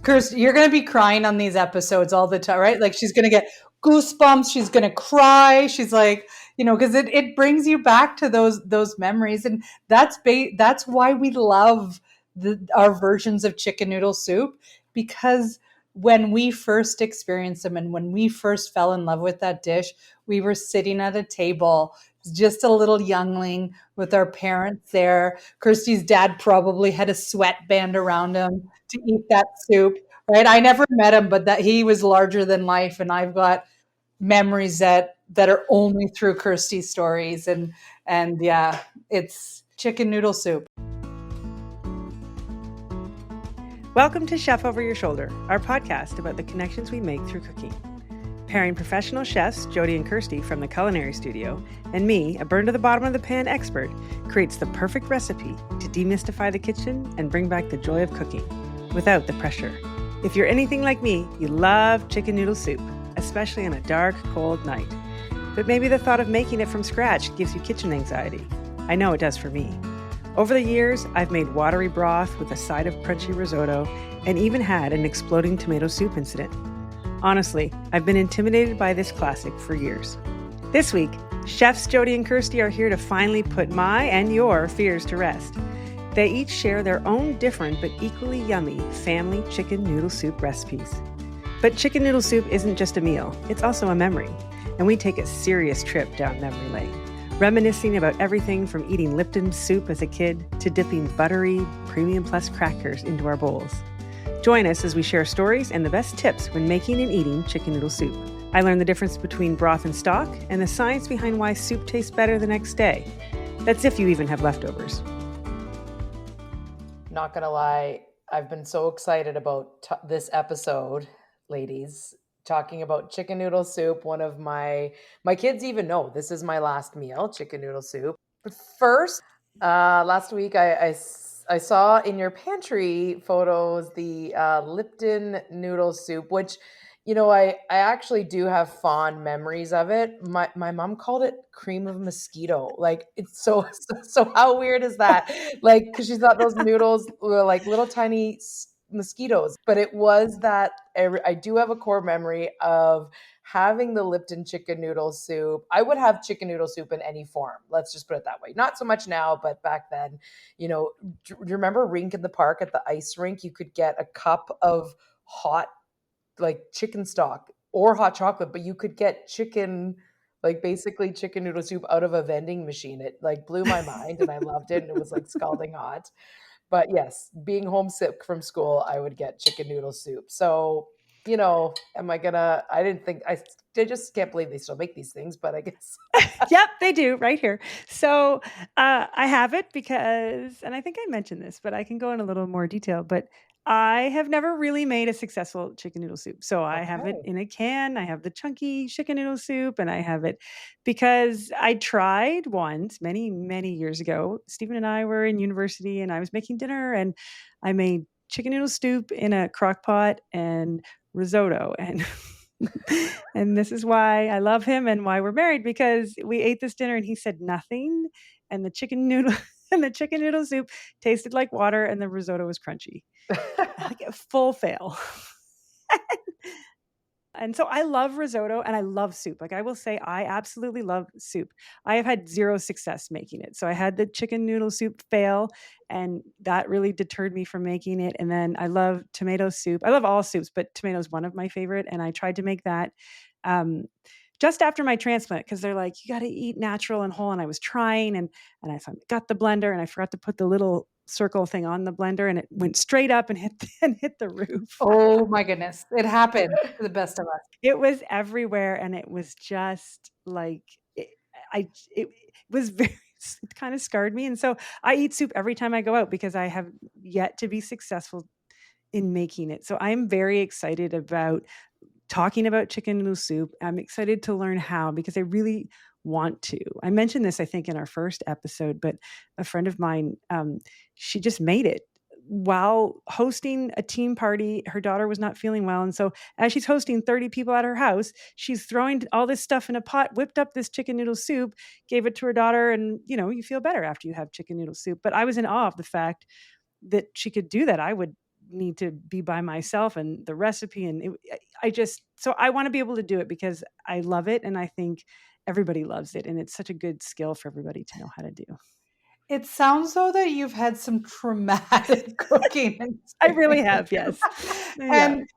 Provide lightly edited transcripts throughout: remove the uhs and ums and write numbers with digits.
Kirstie, you're going to be crying on these episodes all the time, right? Like she's going to get goosebumps. She's going to cry. She's like, because it brings you back to those memories. And that's why we love our versions of chicken noodle soup, because when we first experienced them and when we first fell in love with that dish, we were sitting at a table, just a little youngling with our parents there. Kirstie's dad probably had a sweatband around him to eat that soup, right? I never met him, but that he was larger than life, and I've got memories that are only through Kirstie's stories, and yeah, it's chicken noodle soup. Welcome to Chef Over Your Shoulder, our podcast about the connections we make through cooking. Pairing professional chefs Jody and Kirstie from the Culinary Studio and me, a burn-to-the-bottom-of-the-pan expert, creates the perfect recipe to demystify the kitchen and bring back the joy of cooking without the pressure. If you're anything like me, you love chicken noodle soup, especially on a dark, cold night. But maybe the thought of making it from scratch gives you kitchen anxiety. I know it does for me. Over the years, I've made watery broth with a side of crunchy risotto and even had an exploding tomato soup incident. Honestly, I've been intimidated by this classic for years. This week, chefs Jody and Kirstie are here to finally put my and your fears to rest. They each share their own different but equally yummy family chicken noodle soup recipes. But chicken noodle soup isn't just a meal, it's also a memory, and we take a serious trip down memory lane, reminiscing about everything from eating Lipton soup as a kid to dipping buttery, premium plus crackers into our bowls. Join us as we share stories and the best tips when making and eating chicken noodle soup. I learned the difference between broth and stock and the science behind why soup tastes better the next day. That's if you even have leftovers. Not gonna lie, I've been so excited about this episode, ladies, talking about chicken noodle soup. One of my kids even know this is my last meal, chicken noodle soup. But first, last week I saw in your pantry photos the Lipton noodle soup, which I actually do have fond memories of it. My mom called it cream of mosquito. Like, it's so how weird is that? Like, because she thought those noodles were like little tiny mosquitoes. But it was that I do have a core memory of having the Lipton chicken noodle soup. I would have chicken noodle soup in any form. Let's just put it that way. Not so much now, but back then, do you remember Rink in the Park at the ice rink? You could get a cup of hot, like, chicken stock or hot chocolate, but you could get chicken, like basically chicken noodle soup out of a vending machine. It like blew my mind and I loved it. And it was like scalding hot. But yes, being homesick from school, I would get chicken noodle soup. So, I just can't believe they still make these things, but I guess. Yep, they do right here. So I have it because, and I think I mentioned this, but I can go in a little more detail, but I have never really made a successful chicken noodle soup. So I have it in a can. I have the chunky chicken noodle soup, and I have it because I tried once many, many years ago. Stephen and I were in university and I was making dinner and I made chicken noodle soup in a crock pot and risotto. And and this is why I love him and why we're married, because we ate this dinner and he said nothing. And the chicken noodle and the chicken noodle soup tasted like water and the risotto was crunchy. Like a full fail. And so I love risotto and I love soup. Like, I will say I absolutely love soup. I have had zero success making it. So I had the chicken noodle soup fail and that really deterred me from making it. And then I love tomato soup. I love all soups, but tomato is one of my favorite. And I tried to make that just after my transplant because they're like, you got to eat natural and whole. And I was trying and I got the blender and I forgot to put the little circle thing on the blender and it went straight up and hit the roof. Oh my goodness. It happened to the best of us. It was everywhere and it was just like it was very, it kind of scarred me. And so I eat soup every time I go out because I have yet to be successful in making it. So I'm very excited about talking about chicken noodle soup. I'm excited to learn how because I really want to. I mentioned this, I think, in our first episode, but a friend of mine, she just made it while hosting a team party. Her daughter was not feeling well. And so as she's hosting 30 people at her house, she's throwing all this stuff in a pot, whipped up this chicken noodle soup, gave it to her daughter. And, you feel better after you have chicken noodle soup. But I was in awe of the fact that she could do that. I would need to be by myself and the recipe. And so I want to be able to do it because I love it. And I think everybody loves it. And it's such a good skill for everybody to know how to do. It sounds though that you've had some traumatic cooking I really have, experience. yes. Yeah. And,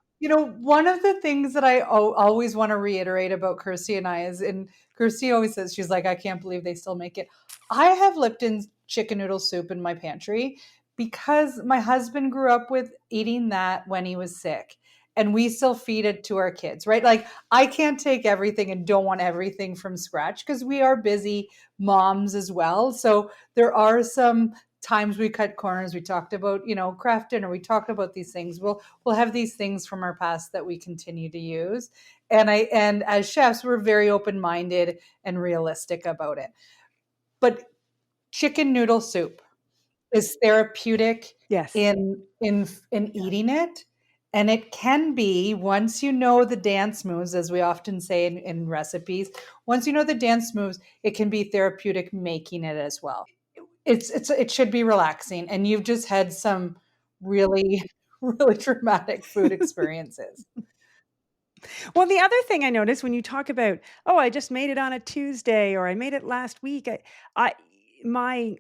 one of the things that I always want to reiterate about Kirstie and I is, and Kirstie always says, she's like, I can't believe they still make it. I have Lipton's chicken noodle soup in my pantry because my husband grew up with eating that when he was sick. And we still feed it to our kids, right? Like, I can't take everything and don't want everything from scratch because we are busy moms as well. So there are some times we cut corners. We talked about, craft dinner. We talked about these things. We'll have these things from our past that we continue to use. And as chefs, we're very open-minded and realistic about it. But chicken noodle soup is therapeutic Yes. in eating it. And it can be, once you know the dance moves, as we often say in recipes, once you know the dance moves, it can be therapeutic making it as well. It should be relaxing. And you've just had some really, really traumatic food experiences. Well, the other thing I noticed when you talk about, oh, I just made it on a Tuesday or I made it last week, my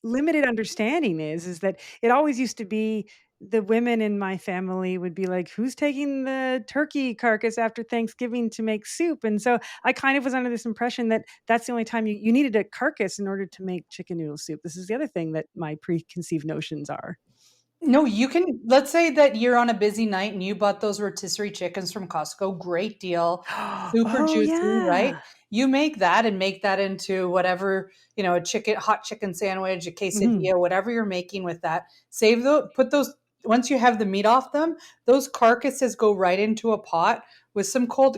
limited understanding is that it always used to be the women in my family would be like, who's taking the turkey carcass after Thanksgiving to make soup? And so I kind of was under this impression that that's the only time you needed a carcass in order to make chicken noodle soup. This is the other thing that my preconceived notions are. No, you can, let's say that you're on a busy night and you bought those rotisserie chickens from Costco. Great deal. Super Oh, juicy, right? yeah. You make that and make that into whatever, a hot chicken sandwich, a Mhm. quesadilla, whatever you're making with that. Put those, once you have the meat off them, those carcasses go right into a pot with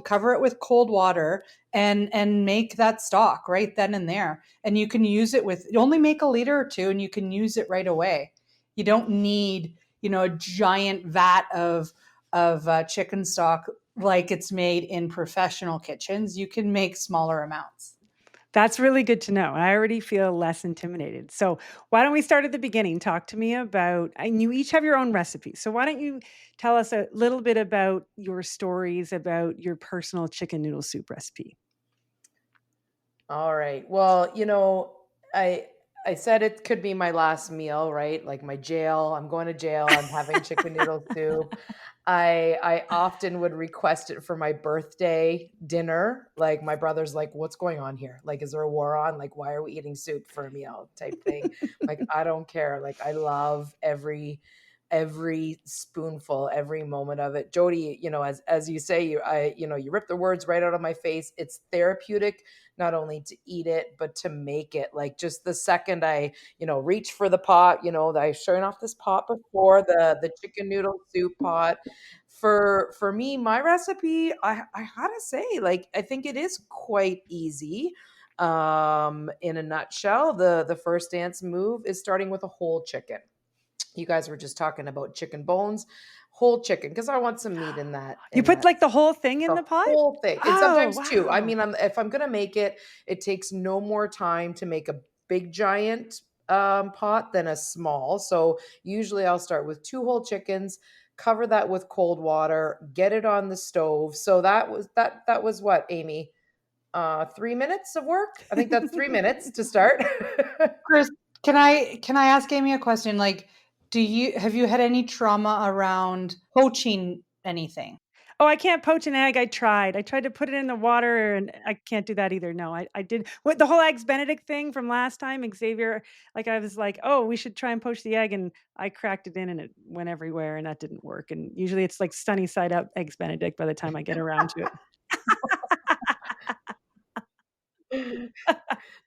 cover it with cold water and make that stock right then and there. And you can use it you only make a liter or two and you can use it right away. You don't need, a giant vat of chicken stock like it's made in professional kitchens. You can make smaller amounts. That's really good to know. I already feel less intimidated. So why don't we start at the beginning? Talk to me about, and you each have your own recipes. So why don't you tell us a little bit about your stories about your personal chicken noodle soup recipe? All right. Well, I I said it could be my last meal, right? Like my jail. I'm going to jail. I'm having chicken noodle soup. I often would request it for my birthday dinner. Like my brother's like, "What's going on here? Like, is there a war on? Like, why are we eating soup for a meal?" type thing. Like, I don't care. Like, I love every spoonful, every moment of it. Jody, as you say, you rip the words right out of my face. It's therapeutic not only to eat it but to make it. Like just the second I reach for the pot, I've shown off this pot before, the chicken noodle soup pot. For me, my recipe, I gotta say, like, I think it is quite easy. In a nutshell, the first dance move is starting with a whole chicken. You guys were just talking about chicken bones, whole chicken, because I want some meat in that You in put that like the whole thing in the the pot? whole thing, and Oh, sometimes 2. I wow. mean, if I'm gonna make it, it takes no more time to make a big giant, pot than a small, so usually I'll start with 2 whole chickens, cover that with cold water, get it on the stove. So that was what, Amy? 3 minutes of work? I think that's 3 minutes to start. Chris, can I ask Amy a question? Like, have you had any trauma around poaching anything? Oh, I can't poach an egg. I tried. I tried to put it in the water and I can't do that either. No, I did what the whole eggs Benedict thing from last time, Xavier, like I was like, "Oh, we should try and poach the egg," and I cracked it in and it went everywhere and that didn't work. And usually it's like sunny side up eggs Benedict by the time I get around to it.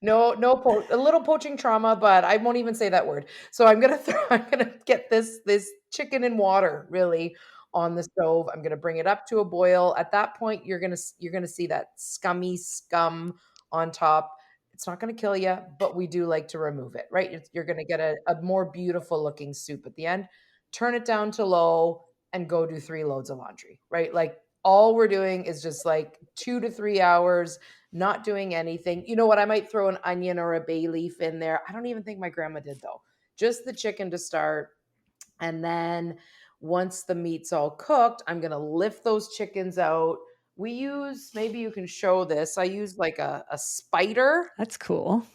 No, a little poaching trauma, but I won't even say that word. So I'm gonna get this chicken in water really on the stove. I'm gonna bring it up to a boil. At that point, you're gonna see that scummy scum on top. It's not gonna kill you, but we do like to remove it, right? You're gonna get a more beautiful looking soup at the end. Turn it down to low and go do 3 loads of laundry, right? Like all we're doing is just like 2 to 3 hours not doing anything. You know what? I might throw an onion or a bay leaf in there. I don't even think my grandma did though. Just the chicken to start. And then Once the meat's all cooked, I'm going to lift those chickens out. We use, maybe you can show this. I use like a spider. That's cool.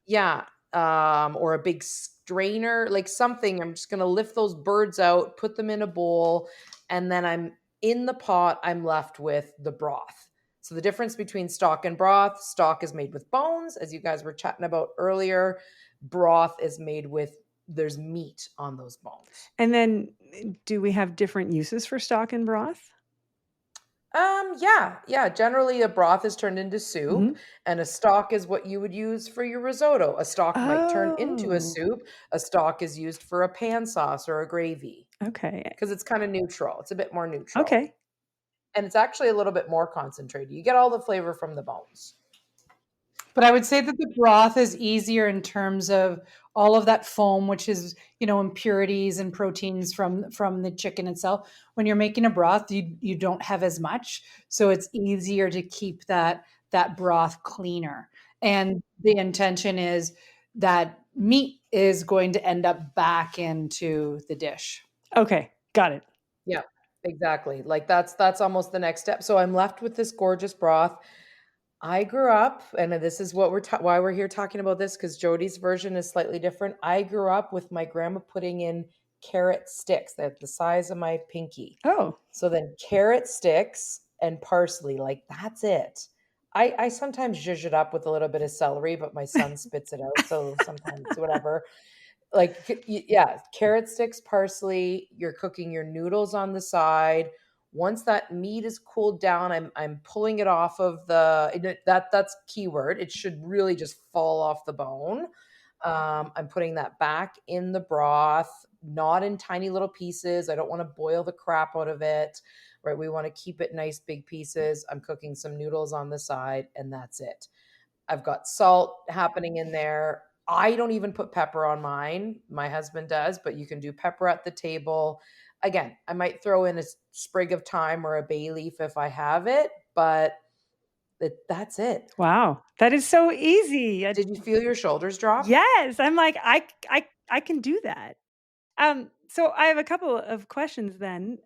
Yeah. Or a big strainer, like something. I'm just going to lift those birds out, put them in a bowl, and then I'm in the pot, I'm left with the broth. So the difference between stock and broth, stock is made with bones, as you guys were chatting about earlier. Broth is made with, there's meat on those bones. And then do we have different uses for stock and broth? Yeah. Generally, a broth is turned into soup, Mhm. and a stock is what you would use for your risotto. A stock might turn into a Oh, soup. A stock is used for a pan sauce or a gravy okay. because it's kind of neutral. It's a bit more neutral, Okay. and it's actually a little bit more concentrated. You get all the flavor from the bones. But I would say that the broth is easier in terms of all of that foam, which is, impurities and proteins from the chicken itself. When you're making a broth, you don't have as much, so it's easier to keep that broth cleaner. And the intention is that meat is going to end up back into the dish. Okay. Got it. Yeah, exactly. Like that's almost the next step. So I'm left with this gorgeous broth. I grew up, and this is what why we're here talking about this, because Jody's version is slightly different. I grew up with my grandma putting in carrot sticks. They're the size of my pinky. Oh, So then carrot sticks and parsley, like that's it. I sometimes zhuzh it up with a little bit of celery, but my son spits it out. So sometimes whatever. Like, yeah, carrot sticks, parsley, you're cooking your noodles on the side. Once that meat is cooled down, I'm pulling it off of that's keyword. It should really just fall off the bone. I'm putting that back in the broth, not in tiny little pieces. I don't want to boil the crap out of it, right? We want to keep it nice big pieces. I'm cooking some noodles on the side, and that's it. I've got salt happening in there. I don't even put pepper on mine. My husband does, but you can do pepper at the table. Again, I might throw in a sprig of thyme or a bay leaf if I have it, but that's it. wow. That is so easy. Did you feel your shoulders drop? Yes, I'm like, I can do that. So I have a couple of questions then.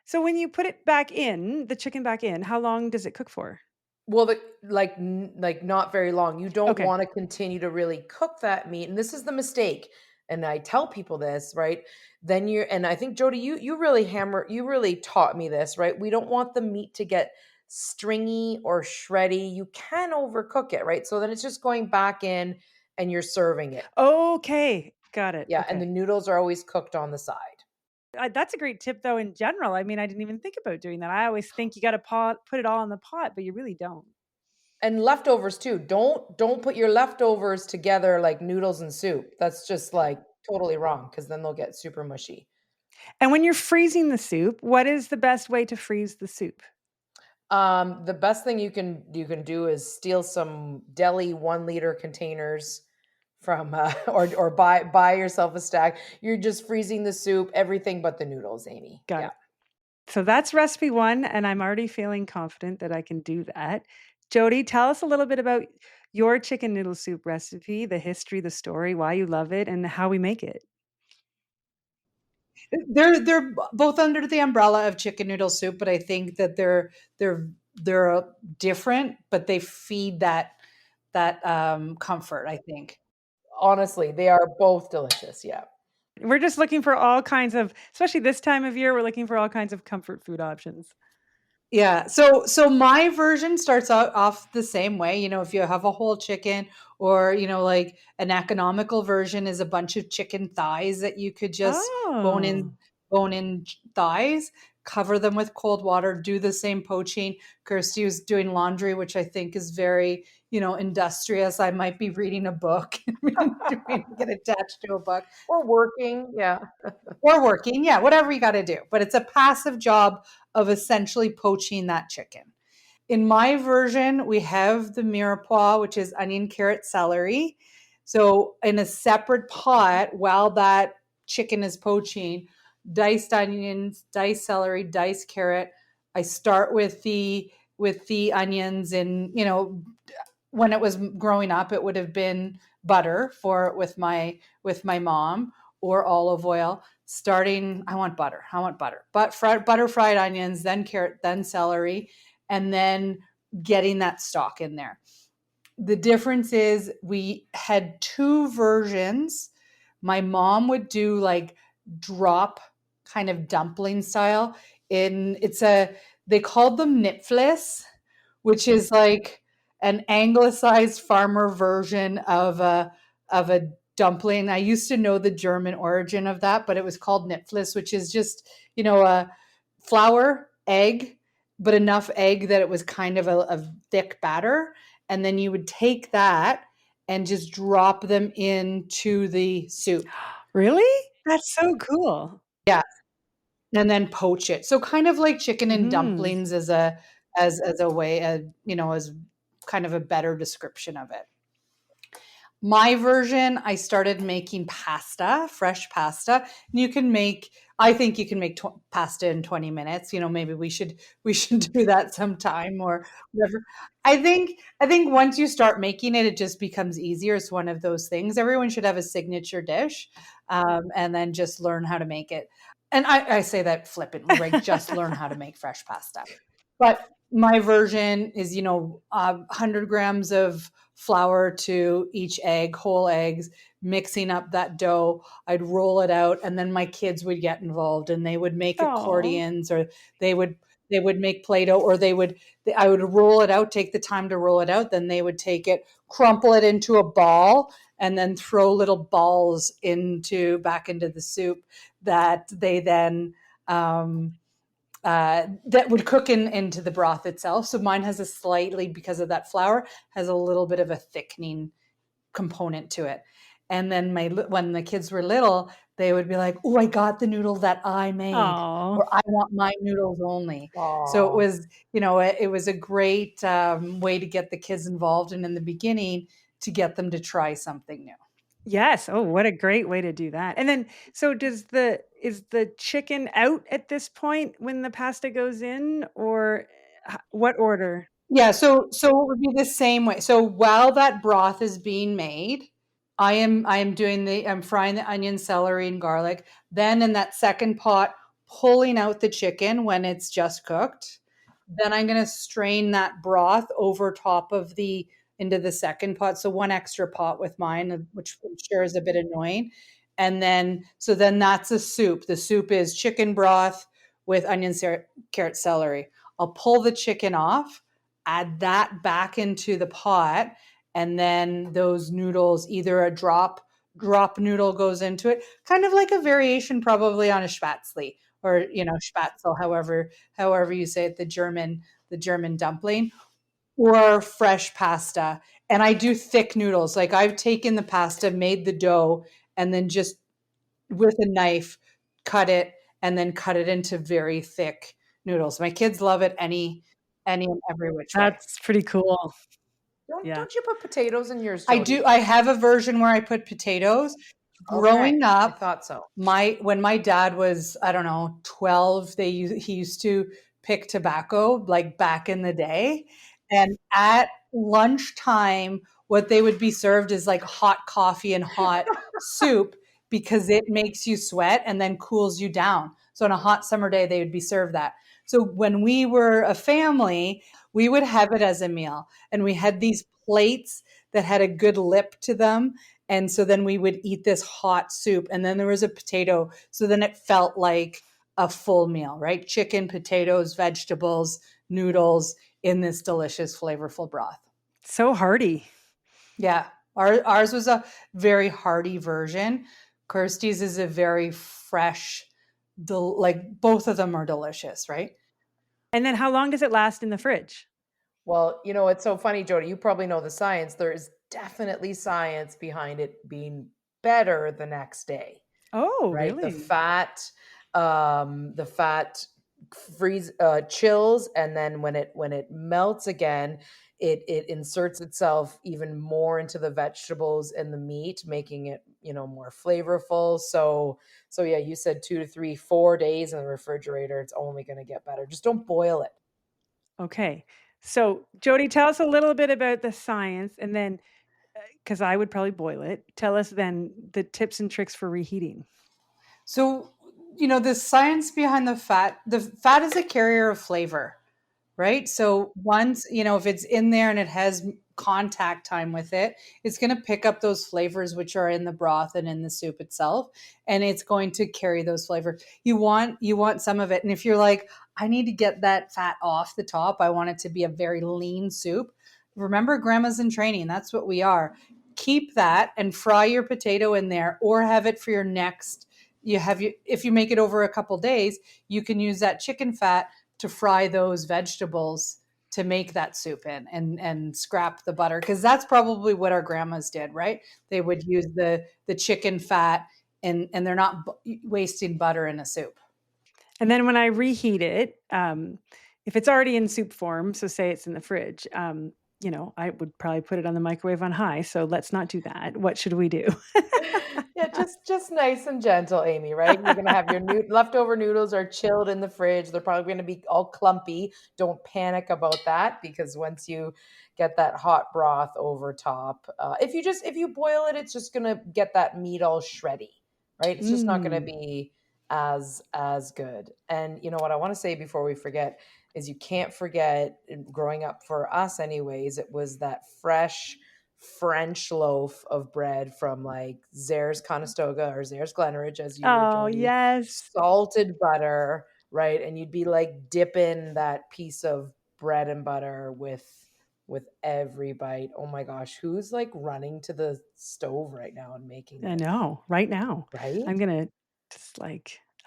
So when you put it back in, the chicken back in, how long does it cook for? Well, like not very long. You don't Okay. want to continue to really cook that meat, and this is the mistake. And I tell people this, right? Then you're, and I think Jody, you really taught me this, right? We don't want the meat to get stringy or shreddy. You can overcook it, right? So then it's just going back in, and you're serving it. Okay. Got it. Yeah, and the Okay. noodles are always cooked on the side. That's a great tip though in general. I mean, I didn't even think about doing that. I always think you got to put it all in the pot, but you really don't. And leftovers too. Don't put your leftovers together like noodles and soup. That's just like totally wrong because then they'll get super mushy. And when you're freezing the soup, what is the best way to freeze the soup? The best thing you can do is steal some deli 1 liter containers from or buy yourself a stack. You're just freezing the soup, everything but the noodles, Amy. Got Yeah. it. So that's recipe 1, and I'm already feeling confident that I can do that. Jody, tell us a little bit about your chicken noodle soup recipe, the history, the story, why you love it, and how we make it. They're both under the umbrella of chicken noodle soup, but I think that they're different, but they feed that comfort, I think. Honestly, they are both delicious. Yeah. We're just looking for all kinds of, especially this time of year, we're looking for all kinds of comfort food options. Yeah. So my version starts out off the same way. If you have a whole chicken, or like an economical version is a bunch of chicken thighs that you could just bone Oh, in bone in thighs, cover them with cold water, do the same poaching. Kirstie was doing laundry, which I think is very, industrious. I might be reading a book and get attached to a book. Or working. Yeah. Or working, yeah, whatever you got to do. But it's a passive job of essentially poaching that chicken. In my version, we have the mirepoix, which is onion, carrot, celery. So in a separate pot, while that chicken is poaching, diced onions, diced celery, diced carrot. I start with the onions, and when it was growing up, it would have been butter with my mom, or olive oil. I want butter, but butter, fried onions, then carrot, then celery, and then getting that stock in there. The difference is we had two versions. My mom would do like drop kind of dumpling style they called them knitflis, which is like an anglicized farmer version of a dumpling. I used to know the German origin of that, but it was called knitflis, which is just, a flour, egg, but enough egg that it was kind of a thick batter. And then you would take that and just drop them into the soup. Really? That's so cool. Yeah. And then poach it. So kind of like chicken and Mm. dumplings as a way, as kind of a better description of it. My version, I started making pasta, fresh pasta. And I think you can make pasta in 20 minutes. Maybe we should do that sometime or whatever. I think once you start making it, it just becomes easier. It's one of those things. Everyone should have a signature dish, and then just learn how to make it. And I say that flippantly, right? Just learn how to make fresh pasta. But my version is, 100 grams of flour to each egg, whole eggs, mixing up that dough. I'd roll it out, and then my kids would get involved, and they would make Aw. accordions, or they would make Play-Doh, or I would roll it out, take the time to roll it out. Then they would take it, crumple it into a ball, and then throw little balls back into the soup that they then that would cook into the broth itself. So mine has because of that flour, has a little bit of a thickening component to it. And then when the kids were little, they would be like, "Oh, I got the noodle that I made," Aw. or "I want my noodles only." So it Aw. was, it was a great way to get the kids involved, and in the beginning, to get them to try something new. Yes. Oh, what a great way to do that. And then, so is the chicken out at this point when the pasta goes in, or what order? Yeah, so it would be the same way. So while that broth is being made, I'm frying the onion, celery, and garlic. Then in that second pot, pulling out the chicken when it's just cooked. Then I'm gonna strain that broth over top of into the second pot. So one extra pot with mine, which I'm sure is a bit annoying. And then that's a soup. The soup is chicken broth with onion, carrot, celery. I'll pull the chicken off, add that back into the pot, and then those noodles, either a drop noodle goes into it, kind of like a variation probably on a spätzle, or spatzel, however you say it, the German dumpling, or fresh pasta. And I do thick noodles. Like, I've taken the pasta, made the dough, and then just with a knife cut it, and then cut it into very thick noodles. My kids love it any and every which way. That's pretty cool. Don't Yeah. don't you put potatoes in yours, I Jody? do. I have a version where I put potatoes. Okay, Growing I up, thought so. when my dad was, I don't know, 12, he used to pick tobacco, like back in the day. And at lunchtime, what they would be served is like hot coffee and hot soup, because it makes you sweat and then cools you down. So on a hot summer day, they would be served that. So when we were a family, we would have it as a meal. And we had these plates that had a good lip to them. And so then we would eat this hot soup, and then there was a potato. So then it felt like a full meal, right? Chicken, potatoes, vegetables, noodles in this delicious, flavorful broth. So hearty. Yeah. Ours was a very hearty version. Kirstie's is a very fresh, like both of them are delicious, right? And then how long does it last in the fridge? Well, it's so funny, Jody. You probably know the science. There is definitely science behind it being better the next day, Oh, right? The really? fat chills, and then when it melts again, it inserts itself even more into the vegetables and the meat, making it more flavorful. So yeah, you said 2 to 3, 4 days in the refrigerator. It's only going to get better. Just don't boil it. Okay. So, Jody, tell us a little bit about the science, and then, because I would probably boil it, tell us then the tips and tricks for reheating. So the science behind the fat is a carrier of flavor, right? So once, if it's in there and it has contact time with it, it's going to pick up those flavors which are in the broth and in the soup itself, and it's going to carry those flavors. You want some of it. And if you're like, I need to get that fat off the top, I want it to be a very lean soup. Remember, grandma's in training. That's what we are. Keep that and fry your potato in there, or have it for your next. If you make it over a couple days, you can use that chicken fat to fry those vegetables to make that soup in, and scrap the butter, because that's probably what our grandmas did, right? They would use the chicken fat, and they're not wasting butter in a soup. And then when I reheat it, if it's already in soup form, so say it's in the fridge, I would probably put it on the microwave on high. So let's not do that. What should we do? Yeah, just nice and gentle, Amy, right? You're gonna have your leftover noodles are chilled in the fridge. They're probably gonna be all clumpy. Don't panic about that, because once you get that hot broth over top, if you boil it, it's just gonna get that meat all shreddy, right? It's just not gonna Mm. be as good. And you know what I want to say before we forget is, you can't forget, growing up for us anyways, it was that fresh French loaf of bread from like Zare's Conestoga or Zare's Glenridge, as you were, Oh, Jody. yes. Salted butter, right? And you'd be like dipping that piece of bread and butter with every bite. Oh my gosh, who's like running to the stove right now and making I this, know. Right now, right? I'm going to just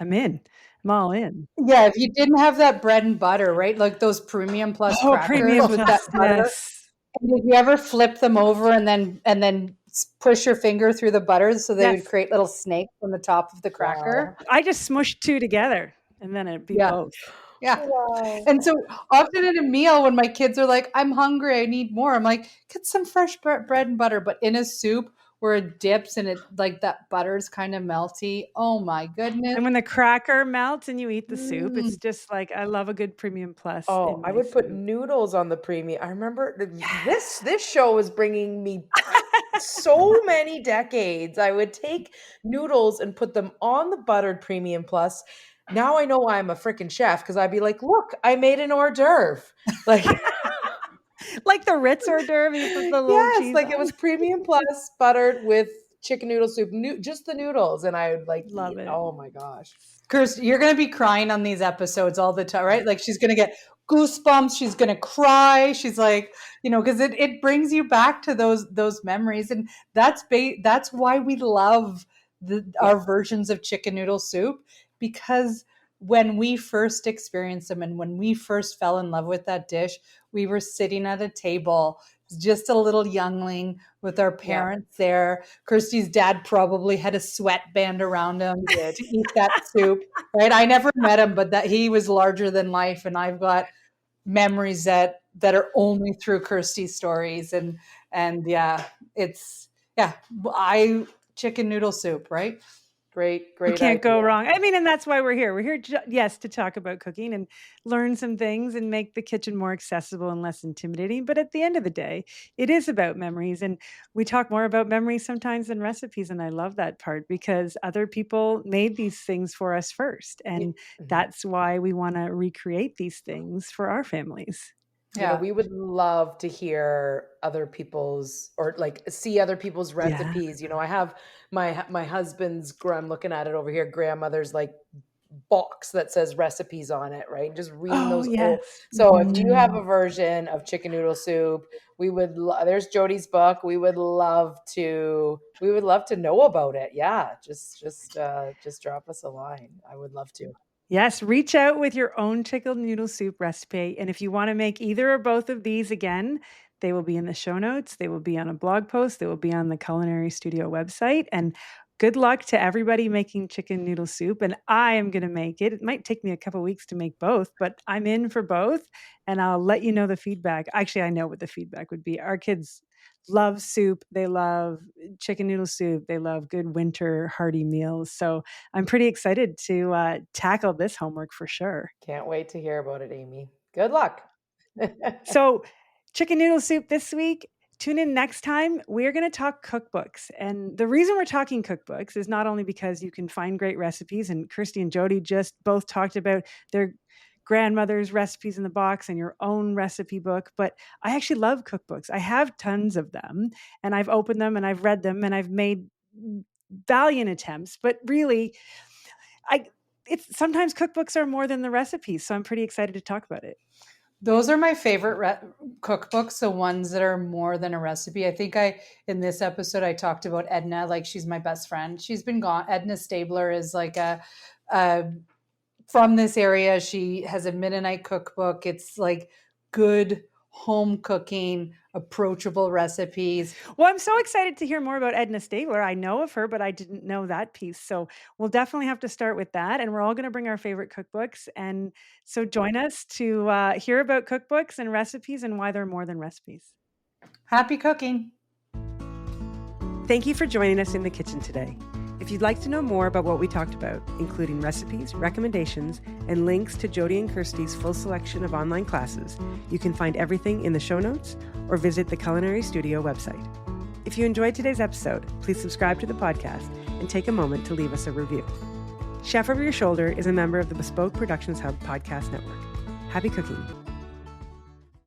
I'm in. I'm all in. Yeah, if you didn't have that bread and butter, right? Like those Premium Plus Oh, Premium crackers with that Plus. butter. Yes. And did you ever flip them over and then push your finger through the butter so they would Yes. create little snakes on the top of the cracker? Wow. I just smushed two together and then it'd be Yeah. both. Yeah. Wow. And so often in a meal, when my kids are like, I'm hungry, I need more, I'm like, get some fresh bread and butter. But in a soup where it dips and it like that butter's kind of melty, oh my goodness. And when the cracker melts and you eat the soup, Mm. it's just I love a good Premium Plus Oh, in I my would put soup. noodles on the premium. I remember this Yes. this show is bringing me back so many decades. I would take noodles and put them on the buttered Premium Plus. Now I know why I'm a freaking chef, because I'd be like, look, I made an hors d'oeuvre. Like, Like the Ritz hors d'oeuvre, you put the little yes, cheese like it on. was Premium Plus buttered with chicken noodle soup, just the noodles, and I would like eat. Love it. Oh my gosh. Kirstie, you're going to be crying on these episodes all the time, right? Like she's going to get goosebumps. She's going to cry. She's like, because it brings you back to those memories. And that's why we love Yeah. our versions of chicken noodle soup, because when we first experienced them and when we first fell in love with that dish, we were sitting at a table, just a little youngling with our Yeah, parents there. Kirstie's dad probably had a sweatband around him we did. to eat that soup, right? I never met him, but that he was larger than life, and I've got memories that are only through Kirstie's stories, and yeah, it's yeah, I chicken noodle soup, right? Great, You great can't go idea. wrong. I mean, and that's why we're here. We're here, yes, to talk about cooking and learn some things and make the kitchen more accessible and less intimidating. But at the end of the day, it is about memories. And we talk more about memories sometimes than recipes. And I love that part, because other people made these things for us first. And Mhm. that's why we want to recreate these things for our families. Yeah. We would love to hear other people's, or like see other people's Yeah. recipes. I have my husband's, I'm looking at it over here, grandmother's like box that says recipes on it, right? Just reading Oh, those old. yes. So if you have a Mm. version of chicken noodle soup, we would there's Jody's book. We would love to know about it. Yeah, just drop us a line. I would love to. Yes, reach out with your own chicken noodle soup recipe. And if you want to make either or both of these again, they will be in the show notes. They will be on a blog post. They will be on the Culinary Studio website. And good luck to everybody making chicken noodle soup. And I am going to make it. It might take me a couple weeks to make both, but I'm in for both. And I'll let you know the feedback. Actually, I know what the feedback would be. Our kids love soup. They love chicken noodle soup. They love good winter hearty meals. So I'm pretty excited to tackle this homework for sure. Can't wait to hear about it, Amy. Good luck. So, chicken noodle soup this week. Tune in next time. We're going to talk cookbooks. And the reason we're talking cookbooks is not only because you can find great recipes, and Kirstie and Jody just both talked about their grandmother's recipes in the box and your own recipe book, but I actually love cookbooks. I have tons of them, and I've opened them and I've read them and I've made valiant attempts, but really, it's sometimes cookbooks are more than the recipes. So I'm pretty excited to talk about it. Those are my favorite cookbooks, the ones that are more than a recipe. I think in this episode, I talked about Edna, like she's my best friend. She's been gone. Edna Stabler is like from this area. She has a Mennonite cookbook. It's like good home cooking, approachable recipes. Well, I'm so excited to hear more about Edna Stabler. I know of her, but I didn't know that piece. So we'll definitely have to start with that. And we're all going to bring our favorite cookbooks. And so join us to hear about cookbooks and recipes and why they're more than recipes. Happy cooking. Thank you for joining us in the kitchen today. If you'd like to know more about what we talked about, including recipes, recommendations, and links to Jody and Kirstie's full selection of online classes, you can find everything in the show notes or visit the Culinary Studio website. If you enjoyed today's episode, please subscribe to the podcast and take a moment to leave us a review. Chef Over Your Shoulder is a member of the Bespoke Productions Hub podcast network. Happy cooking.